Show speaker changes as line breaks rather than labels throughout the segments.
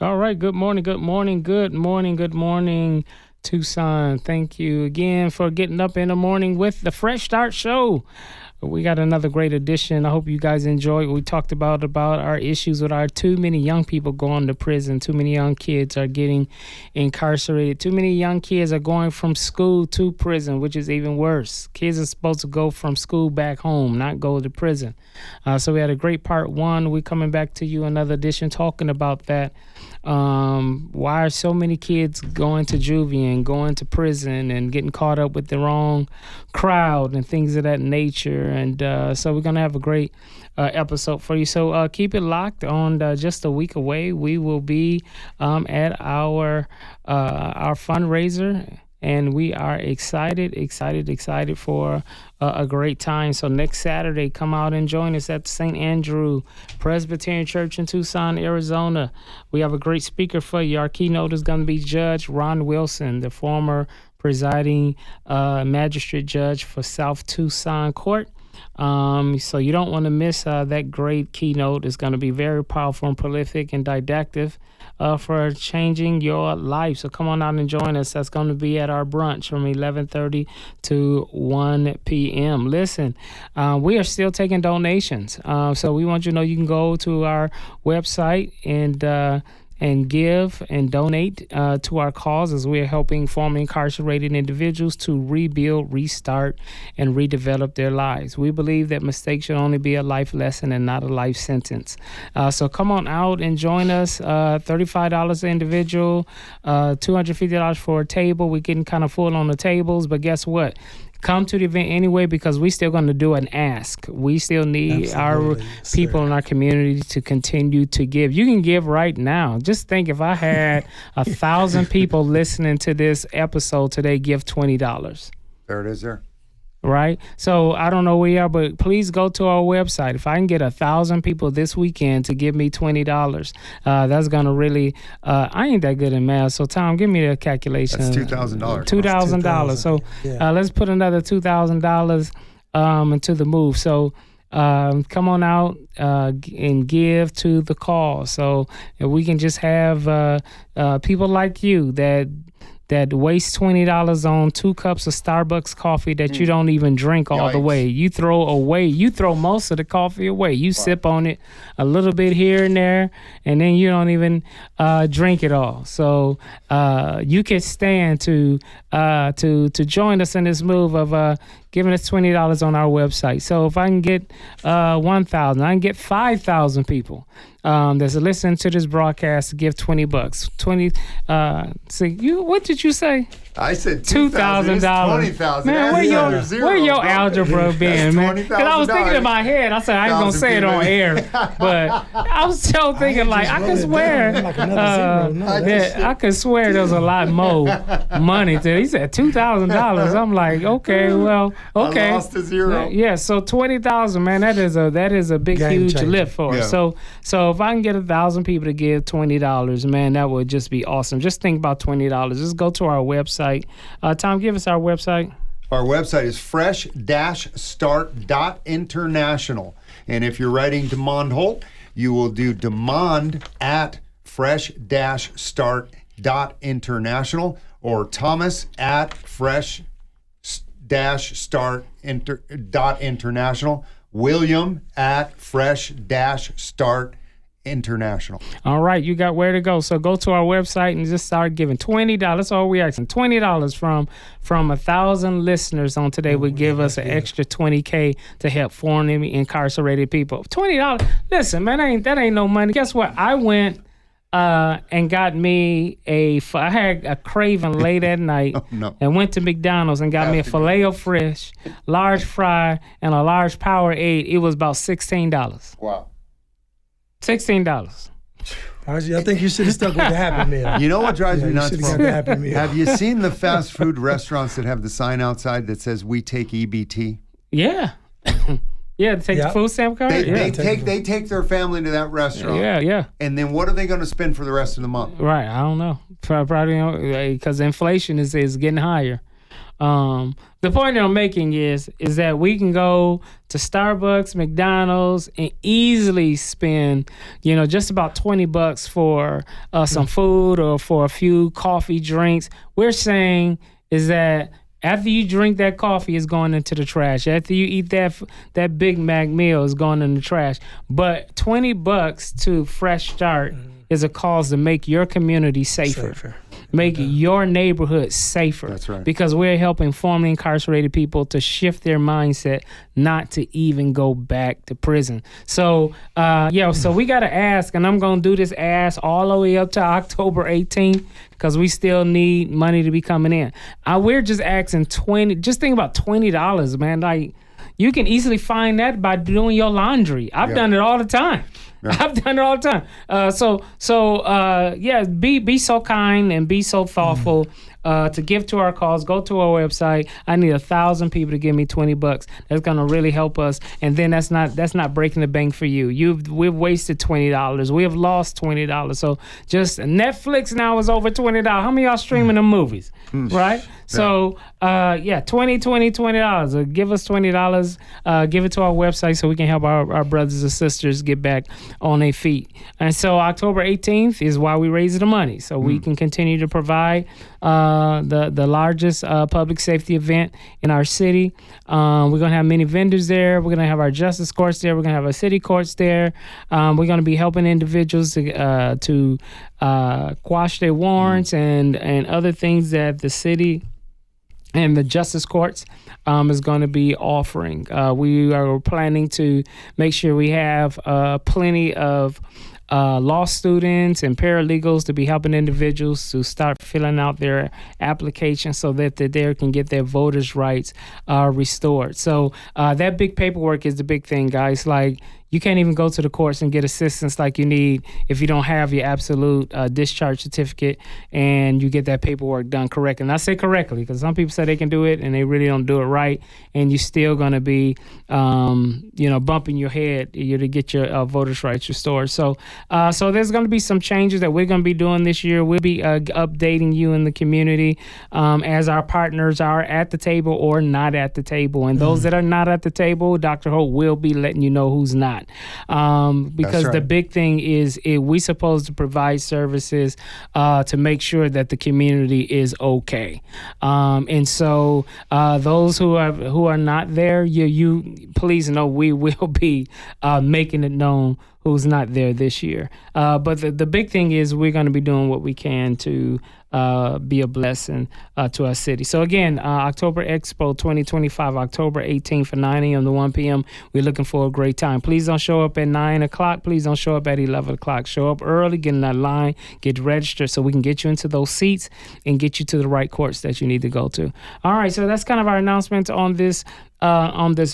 All right. Good morning. Good morning. Good morning. Good morning, Tucson. Thank you again for getting up in the morning with the Fresh Start Show. We got another great edition. I hope you guys enjoyed what we talked about our issues with our too many young people going to prison. Too many young kids are getting incarcerated. Too many young kids are going from school to prison, which is even worse. Kids are supposed to go from school back home, not go to prison. So we had a great part one. We're coming back to you another edition talking about that. Why are so many kids going to juvie and going to prison and getting caught up with the wrong crowd and things of that nature? And so we're going to have a great episode for you. So keep it locked on just a week away. We will be at our fundraiser. And we are excited for a great time. So next Saturday, come out and join us at the St. Andrew Presbyterian Church in Tucson, Arizona. We have a great speaker for you. Our keynote is going to be Judge Ron Wilson, the former presiding magistrate judge for South Tucson Court. So you don't want to miss that great keynote. It's going to be very powerful and prolific and didactic for changing your life. So come on out and join us. That's going to be at our brunch from 11:30 to 1 p.m. Listen, we are still taking donations. So we want you to know you can go to our website and give and donate to our cause as we are helping formerly incarcerated individuals to rebuild, restart, and redevelop their lives. We believe that mistakes should only be a life lesson and not a life sentence. So come on out and join us. $35 an individual, $250 for a table. We're getting kind of full on the tables, but guess what? Come to the event anyway because we're still going to do an ask. We still need our people in our community to continue to give. You can give right now. Just think if I had 1,000 people listening to this episode today, give $20.
There it is there.
Right? So I don't know where you are, but please go to our website. If I can get 1,000 people this weekend to give me $20, that's going to really, I ain't that good in math. So Tom, give me the calculation.
That's $2,000.
$2,000. So let's put another $2,000 into the move. So come on out and give to the cause. So if we can just have people like you that waste $20 on 2 cups of Starbucks coffee that you don't even drink all the way. You throw most of the coffee away. You sip on it a little bit here and there, and then you don't even drink it all. So you can stand to join us in this move of giving us $20 on our website. So if I can get 1,000, I can get 5,000 people that's listening to this broadcast to give $20. 20. See, what did you say?
I said
$2,000.
$20,000.
Man, where your algebra been, man? Because I was thinking in my head, I said I ain't gonna say it on air, but I was still thinking like I could swear, I could swear there was a lot more money to it. He said $2,000. I'm like, okay, well, okay.
I lost to zero.
Yeah, so $20,000, man. That is a big, huge lift for us.
Yeah.
So if I can get 1,000 people to give $20, man, that would just be awesome. Just think about $20. Just go to our website. Tom, give us our website.
Our website is fresh-start.international. And if you're writing Demond Holt, you will do Demond at fresh-start.international or Thomas at fresh-start.international, William at fresh-start.international.
All right, you got where to go. So go to our website and just start giving $20. That's all we're asking. $20 from 1,000 listeners on today would give us an extra $20K to help formerly incarcerated people. $20. Listen, man, that ain't no money. Guess what? I went and got me I had a craving late at night and went to McDonald's and got me a Filet-O-Fish, large fry, and a large Powerade. It was about $16.
Wow.
$16.
I think you should have stuck with the Happy Meal.
You know what drives me nuts?
You should have got the Happy Meal.
Have you seen the fast food restaurants that have the sign outside that says "We take EBT"?
Yeah. Yeah, to take the food stamp card.
They take their family to that restaurant.
Yeah.
And then what are they going to spend for the rest of the month?
Right. I don't know. Probably because inflation is getting higher. The point that I'm making is that we can go to Starbucks, McDonald's, and easily spend, just about $20 for some food or for a few coffee drinks. We're saying is that after you drink that coffee, it's going into the trash. After you eat that Big Mac meal, it's going in the trash. But $20 to Fresh Start is a cause to make your community safer. Make your neighborhood safer.
That's right.
Because we're helping formerly incarcerated people to shift their mindset not to even go back to prison. So, so we got to ask, and I'm going to do this ask all the way up to October 18th because we still need money to be coming in. We're just asking just think about $20, man. Like, you can easily find that by doing your laundry. I've done it all the time. Yeah. I've done it all the time. Be so kind and be so thoughtful to give to our cause. Go to our website. I need 1,000 people to give me $20. That's gonna really help us. And then that's not breaking the bank for you. We've wasted $20. We have lost $20. So just Netflix now is over $20. How many of y'all streaming the movies? Right? So $20. Give us $20. Give it to our website so we can help our brothers and sisters get back on their feet. And so October 18th is why we raise the money, so we can continue to provide the largest public safety event in our city. We're going to have many vendors there. We're going to have our justice courts there. We're going to have our city courts there. We're going to be helping individuals to quash their warrants and other things that the city and the justice courts is going to be offering. We are planning to make sure we have plenty of law students and paralegals to be helping individuals to start filling out their applications so that they can get their voters' rights restored. So that big paperwork is the big thing, guys. Like, you can't even go to the courts and get assistance like you need if you don't have your absolute discharge certificate and you get that paperwork done correctly. And I say correctly because some people say they can do it and they really don't do it right, and you're still going to be, bumping your head to get your voters' rights restored. So there's going to be some changes that we're going to be doing this year. We'll be updating you in the community as our partners are at the table or not at the table. And those that are not at the table, Dr. Holt will be letting you know who's not. Because the big thing is we're supposed to provide services to make sure that the community is okay. And so those who are not there, you please know we will be making it known who's not there this year. But the big thing is we're going to be doing what we can to be a blessing to our city. So again, October Expo 2025, October 18th from 9 a.m. to 1 p.m. We're looking for a great time. Please don't show up at 9 o'clock. Please don't show up at 11 o'clock. Show up early, get in that line, get registered so we can get you into those seats and get you to the right courts that you need to go to. All right, so that's kind of our announcement on this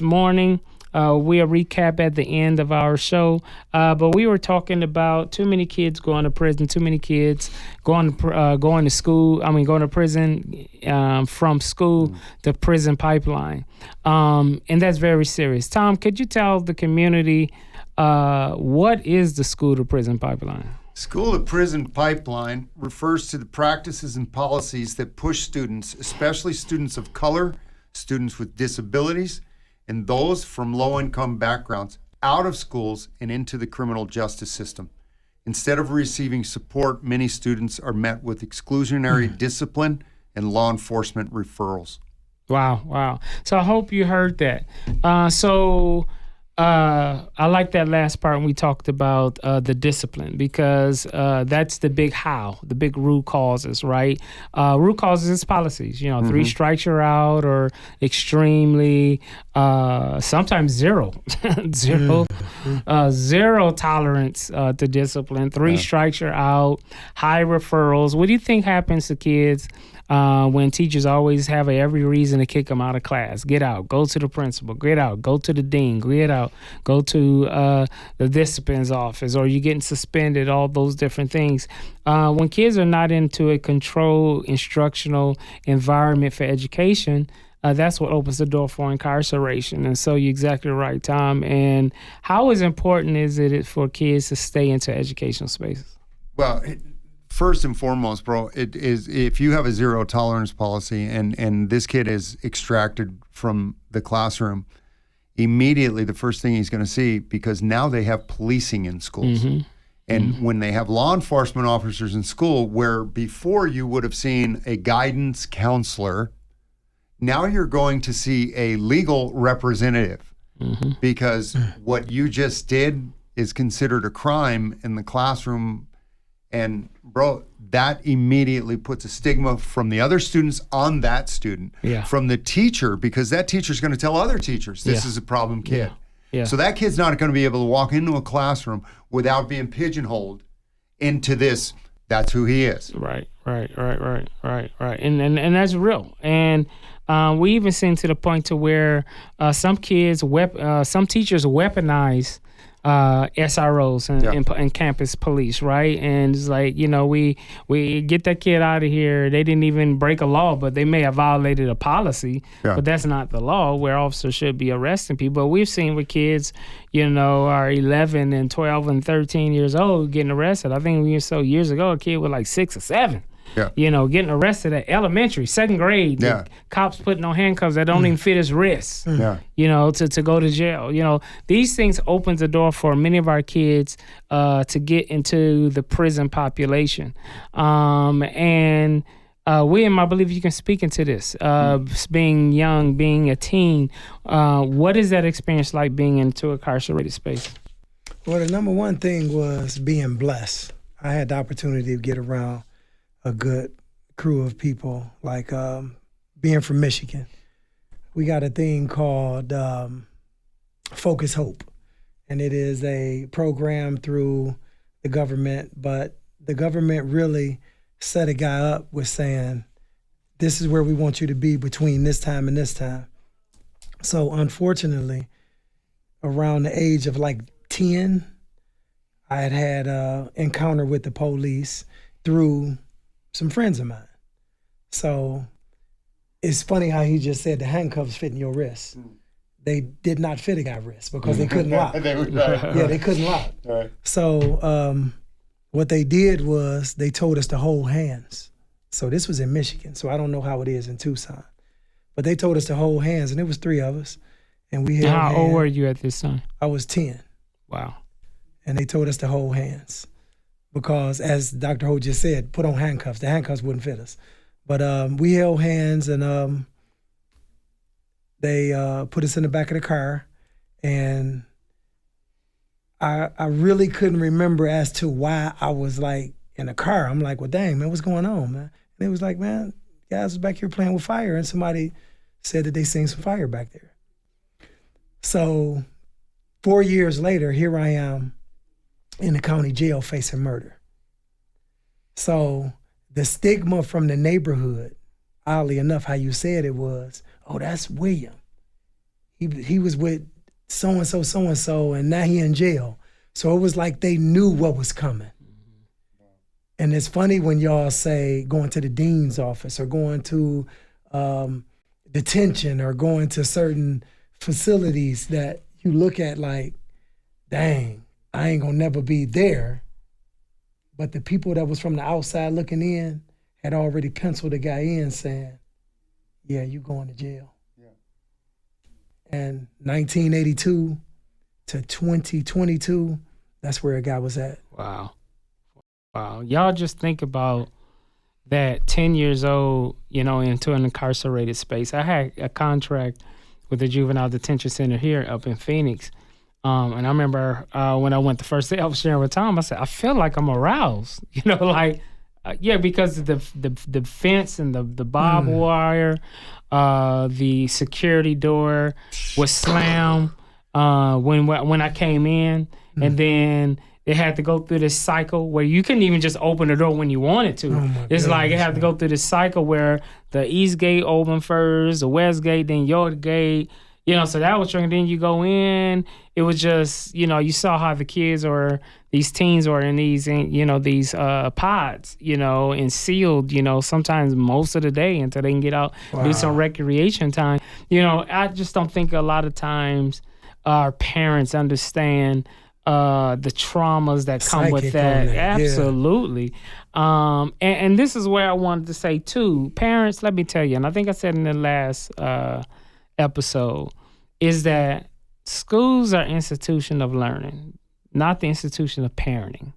morning. We'll recap at the end of our show. But we were talking about too many kids going to prison, too many kids going to prison from school to prison pipeline. And that's very serious. Tom, could you tell the community what is the school to prison pipeline?
School to prison pipeline refers to the practices and policies that push students, especially students of color, students with disabilities, and those from low-income backgrounds, out of schools and into the criminal justice system. Instead of receiving support, many students are met with exclusionary discipline and law enforcement referrals.
Wow. So I hope you heard that. I like that last part when we talked about the discipline, because that's the big how, the big root causes, right? Root causes is policies, 3 strikes you're out, or extremely, sometimes zero tolerance to discipline, 3 strikes you're out, high referrals. What do you think happens to kids when teachers always have every reason to kick them out of class? Get out, go to the principal, get out, go to the dean, get out, go to the discipline's office, or you're getting suspended, all those different things. When kids are not into a controlled instructional environment for education, that's what opens the door for incarceration. And so you're exactly right, Tom. And how important is it for kids to stay into educational spaces?
Well, first and foremost, bro, it is if you have a zero tolerance policy and this kid is extracted from the classroom, immediately the first thing he's going to see, because now they have policing in schools. And when they have law enforcement officers in school, where before you would have seen a guidance counselor, now you're going to see a legal representative, because what you just did is considered a crime in the classroom. And bro, that immediately puts a stigma from the other students on that student, from the teacher, because that teacher's going to tell other teachers, this is a problem kid. So that kid's not going to be able to walk into a classroom without being pigeonholed into this, that's who he is.
Right. And that's real. And we even seen to the point to where some kids, some teachers weaponize SROs and campus police, right? And it's like, we get that kid out of here. They didn't even break a law, but they may have violated a policy, but that's not the law where officers should be arresting people. But we've seen with kids, are 11 and 12 and 13 years old getting arrested. I think years ago, a kid was like 6 or 7. Getting arrested at elementary, 2nd grade. The cops putting on handcuffs that don't even fit his wrists. To go to jail. These things opens the door for many of our kids to get into the prison population. And William, I believe you can speak into this. Being young, being a teen, what is that experience like being into a incarcerated space?
Well, the number one thing was being blessed. I had the opportunity to get around a good crew of people, like being from Michigan. We got a thing called Focus Hope, and it is a program through the government, but the government really set a guy up with saying, this is where we want you to be between this time and this time. So unfortunately, around the age of like 10, I had an encounter with the police through some friends of mine. So it's funny how he just said the handcuffs fit in your wrist. They did not fit a guy's wrist because they couldn't lock. They couldn't lock. Right. So what they did was they told us to hold hands. So this was in Michigan, so I don't know how it is in Tucson. But they told us to hold hands, and it was 3 of us. And we held hands.
How old were you at this time?
I was 10.
Wow.
And they told us to hold hands. Because as Dr. Ho just said, put on handcuffs. The handcuffs wouldn't fit us. But we held hands, and they put us in the back of the car. And I really couldn't remember as to why I was like in the car. I'm like, well, dang, man, what's going on, man? And it was like, man, guys was back here playing with fire, and somebody said that they seen some fire back there. So 4 years later, here I am in the county jail facing murder. So the stigma from the neighborhood, oddly enough, how you said it was, oh, that's William. He was with so-and-so, so-and-so, and now he in jail. So it was like they knew what was coming. And it's funny when y'all say going to the dean's office or going to detention or going to certain facilities that you look at like, dang, I ain't gonna never be there. But the people that was from the outside looking in had already penciled the guy in saying, yeah, you going to jail. Yeah. And 1982 to 2022, that's where a guy was at.
Wow. Y'all just think about that 10 years old, into an incarcerated space. I had a contract with the Juvenile Detention Center here up in Phoenix. And I remember when I went the first day, I was sharing with Tom, I said, I feel like I'm aroused, because of the fence and the barbed wire, the security door was slammed when I came in. And then it had to go through this cycle where you couldn't even just open the door when you wanted to. It's like it had to go through this cycle where the east gate opened first, the west gate, then your gate. So that was true. And then you go in, it was just, you saw how the kids or these teens are in these, these pods, and sealed, sometimes most of the day until they can get out, do some recreation time. I just don't think a lot of times our parents understand the traumas that come with
Psychic
that.
on that, yeah.
Absolutely. And this is where I wanted to say too, parents, let me tell you, and I think I said in the last episode, is that schools are institution of learning, not the institution of parenting.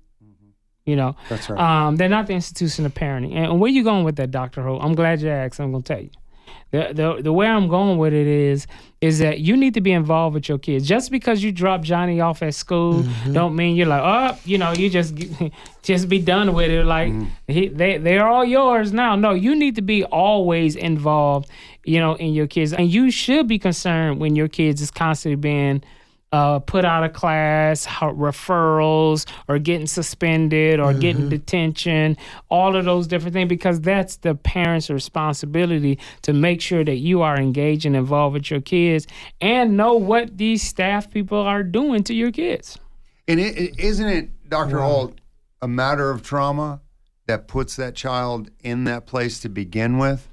You know,
That's right.
they're not the institution of parenting. And where you going with that, Dr. Ho? I'm glad you asked. I'm going to tell you. The way I'm going with it is that you need to be involved with your kids. Just because you drop Johnny off at school, don't mean you're like, oh, you know, you just be done with it. Like they're all yours now. No, you need to be always involved, you know, in your kids, and you should be concerned when your kids is constantly being put out of class, referrals, or getting suspended, or getting detention, all of those different things, because that's the parents' responsibility to make sure that you are engaged and involved with your kids and know what these staff people are doing to your kids.
And isn't it, Dr. Holt, a matter of trauma that puts that child in that place to begin with?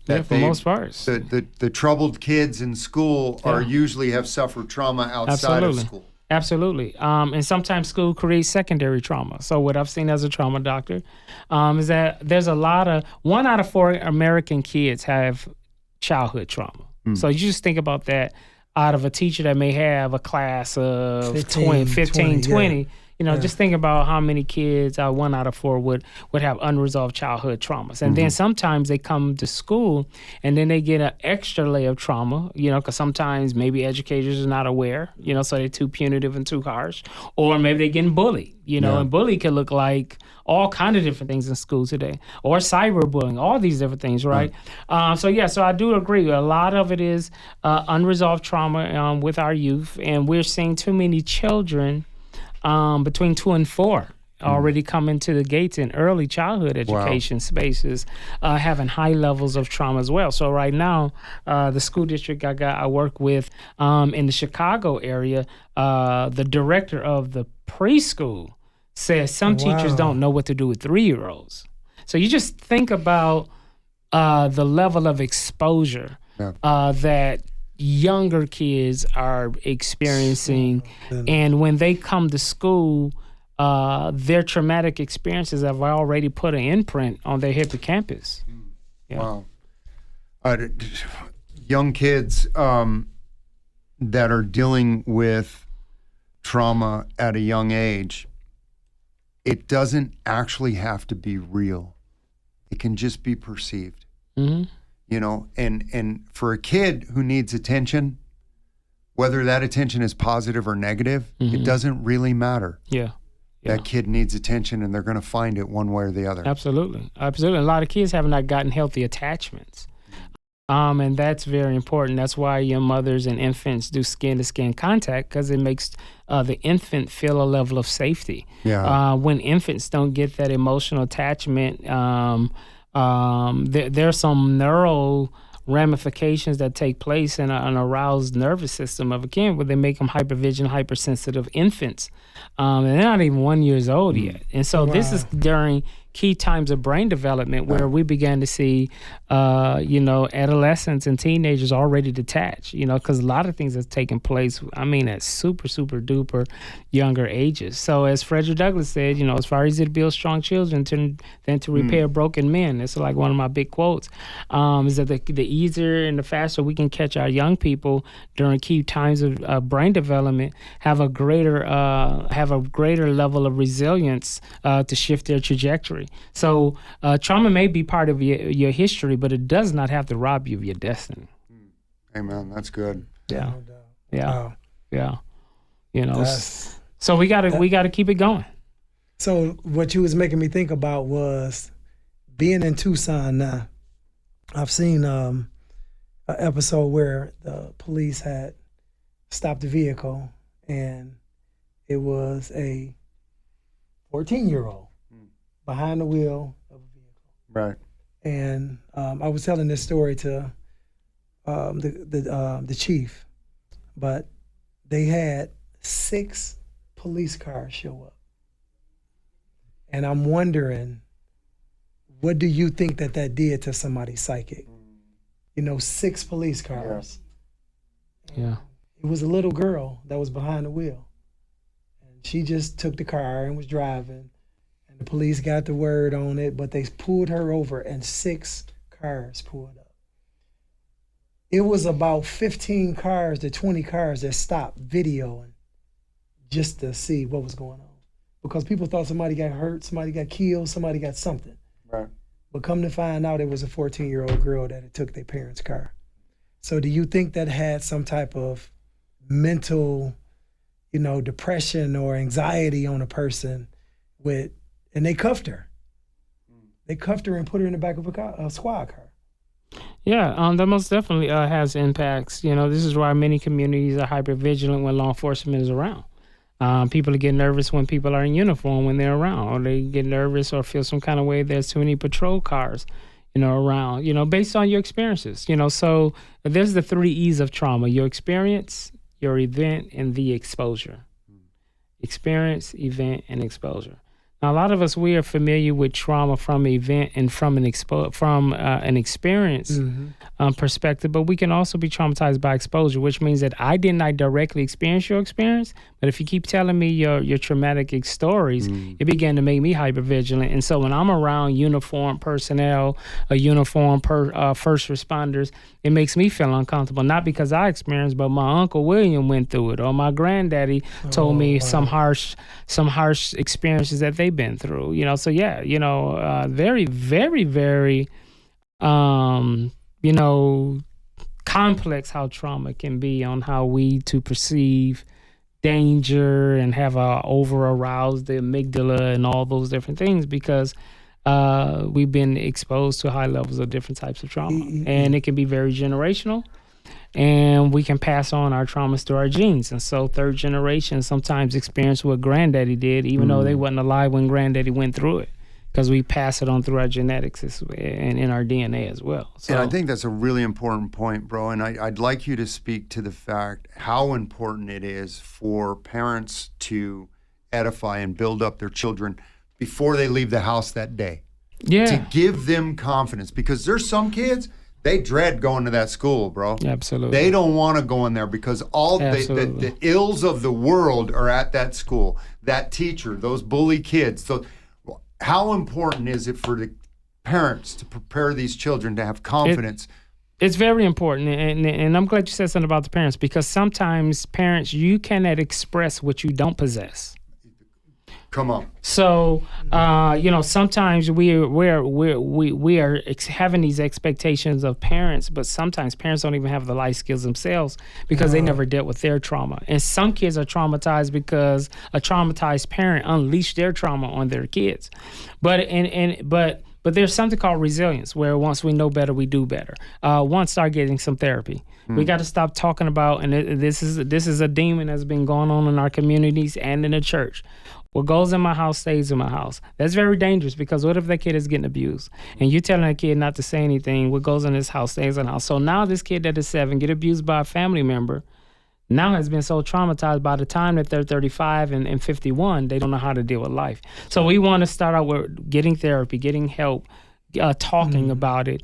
Yeah, for most parts.
The troubled kids in school are usually have suffered trauma outside of school.
Absolutely. And sometimes school creates secondary trauma. So what I've seen as a trauma doctor is that there's 1 out of 4 American kids have childhood trauma. So you just think about that out of a teacher that may have a class of 15, 20. You know, just think about how many kids, 1 out of 4 would have unresolved childhood traumas. And then sometimes they come to school and then they get an extra layer of trauma, you know, because sometimes maybe educators are not aware, you know, so they're too punitive and too harsh. Or maybe they're getting bullied, you know, and bully can look like all kind of different things in school today. Or cyberbullying, all these different things, right? So I do agree. A lot of it is unresolved trauma with our youth. And we're seeing too many children between 2 and 4 already coming to the gates in early childhood education spaces, having high levels of trauma as well. So right now, the school district I work with in the Chicago area, the director of the preschool says some teachers don't know what to do with 3-year-olds. So you just think about the level of exposure that younger kids are experiencing, and when they come to school, their traumatic experiences have already put an imprint on their hippocampus.
Wow. Young kids that are dealing with trauma at a young age, it doesn't actually have to be real. It can just be perceived. You know, and for a kid who needs attention, whether that attention is positive or negative, it doesn't really matter. That kid needs attention, and they're going to find it one way or the other.
Absolutely. A lot of kids have not gotten healthy attachments. And that's very important. That's why young mothers and infants do skin-to-skin contact, because it makes the infant feel a level of safety. When infants don't get that emotional attachment, there's some neural ramifications that take place in an aroused nervous system of a kid, where they make them hypervigilant, hypersensitive infants. And they're not even 1 year old yet. And so this is during key times of brain development where we began to see, adolescents and teenagers already detached, because a lot of things have taken place, at super, super duper younger ages. So as Frederick Douglass said, it's far easier to build strong children than to repair broken men. It's like one of my big quotes, is that the easier and the faster we can catch our young people during key times of brain development, have a greater level of resilience to shift their trajectory. So trauma may be part of your history, but it does not have to rob you of your destiny.
Amen. That's good.
Yeah.
Wow.
So we gotta keep it going.
So what you was making me think about was being in Tucson now. I've seen an episode where the police had stopped the vehicle, and it was a 14-year-old behind the wheel of a vehicle.
Right.
And I was telling this story to the chief, but they had 6 police cars show up. And I'm wondering, what do you think that did to somebody's psychic? 6 police cars.
Yeah.
It was a little girl that was behind the wheel. And She just took the car and was driving, and the police got the word on it, but they pulled her over, and 6 cars pulled up. It was about 15 cars to 20 cars that stopped videoing just to see what was going on. Because people thought somebody got hurt, somebody got killed, somebody got something.
Right.
But come to find out, it was a 14-year-old girl that had took their parents' car. So do you think that had some type of mental, depression or anxiety on a person and they cuffed her. They cuffed her and put her in the back of a squad car.
Yeah, that most definitely has impacts. This is why many communities are hyper vigilant when law enforcement is around. People get nervous when people are in uniform when they're around, or they get nervous or feel some kind of way there's too many patrol cars, around, based on your experiences. So there's the 3 E's of trauma: your experience, your event, and the exposure. Experience, event, and exposure. Now, a lot of us, we are familiar with trauma from an event and from an experience perspective, but we can also be traumatized by exposure, which means that I did not directly experience your experience, but if you keep telling me your traumatic stories, it began to make me hypervigilant. And so when I'm around uniformed personnel, uniformed first responders, it makes me feel uncomfortable, not because I experienced, but my Uncle William went through it, or my granddaddy told me some harsh experiences that they've been through. So yeah, very, very, very, complex how trauma can be on how we to perceive danger and have over aroused the amygdala and all those different things, because we've been exposed to high levels of different types of trauma, and it can be very generational, and we can pass on our traumas to our genes. And so 3rd generation sometimes experience what granddaddy did, even though they wasn't alive when granddaddy went through it, because we pass it on through our genetics and in our DNA as well. So,
and I think that's a really important point, bro. And I'd like you to speak to the fact how important it is for parents to edify and build up their children before they leave the house that day.
Yeah.
To give them confidence, because there's some kids, they dread going to that school, bro.
Absolutely.
They don't want to go in there because all the ills of the world are at that school, that teacher, those bully kids. So how important is it for the parents to prepare these children to have confidence?
It's very important, and I'm glad you said something about the parents, because sometimes parents, you cannot express what you don't possess.
Come on.
So, sometimes we are having these expectations of parents, but sometimes parents don't even have the life skills themselves because they never dealt with their trauma. And some kids are traumatized because a traumatized parent unleashed their trauma on their kids. But there's something called resilience, where once we know better, we do better. Start getting some therapy. We got to stop talking about, and this is a demon that's been going on in our communities and in the church. What goes in my house stays in my house. That's very dangerous, because what if that kid is getting abused and you're telling that kid not to say anything? What goes in his house stays in the house. So now this kid that is 7 get abused by a family member, now has been so traumatized by the time that they're 35 and 51, they don't know how to deal with life. So we want to start out with getting therapy, getting help, talking about it,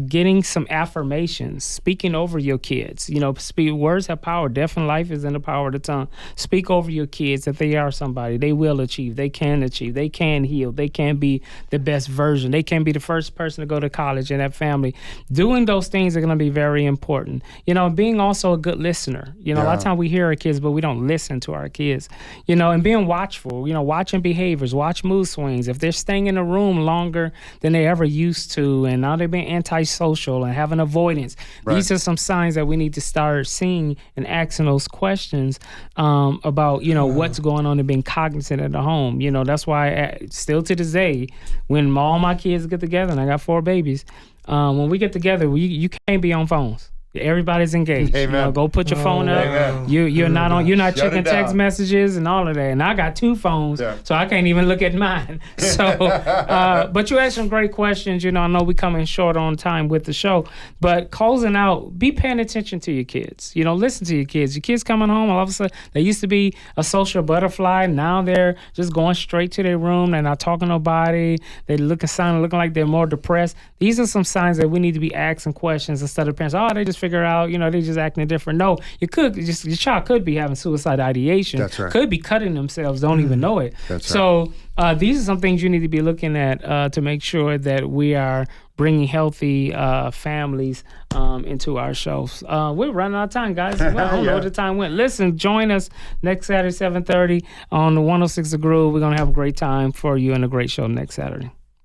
getting some affirmations, speaking over your kids. Words have power. Death and life is in the power of the tongue. Speak over your kids that they are somebody. They will achieve. They can achieve. They can heal. They can be the best version. They can be the first person to go to college in that family. Doing those things are going to be very important. Being also a good listener. A lot of times we hear our kids, but we don't listen to our kids. And being watchful. Watching behaviors, watch mood swings. If they're staying in a room longer than they ever used to, and now they're being antisocial and having avoidance. Right. These are some signs that we need to start seeing and asking those questions about, what's going on and being cognizant at the home. That's why still to this day, when all my kids get together, and I got 4 babies, when we get together, you can't be on phones. Everybody's engaged. Go put your phone up. You're not on. You're not checking text messages and all of that. And I got 2 phones, so I can't even look at mine. So, but you asked some great questions. I know we coming short on time with the show, but closing out, be paying attention to your kids. Listen to your kids. Your kids coming home, all of a sudden, they used to be a social butterfly. Now they're just going straight to their room. They're not talking to nobody. They're looking like they're more depressed. These are some signs that we need to be asking questions instead of parents. Oh, they just figure out, they just acting different. No, your child could be having suicide ideation.
That's right.
Could be cutting themselves, don't even know it.
That's right.
So these are some things you need to be looking at to make sure that we are bringing healthy families into our shows. We're running out of time, guys. Well, I don't know what the time went. Listen, join us next Saturday, 7:30 on the 106 The Groove. We're going to have a great time for you and a great show next Saturday.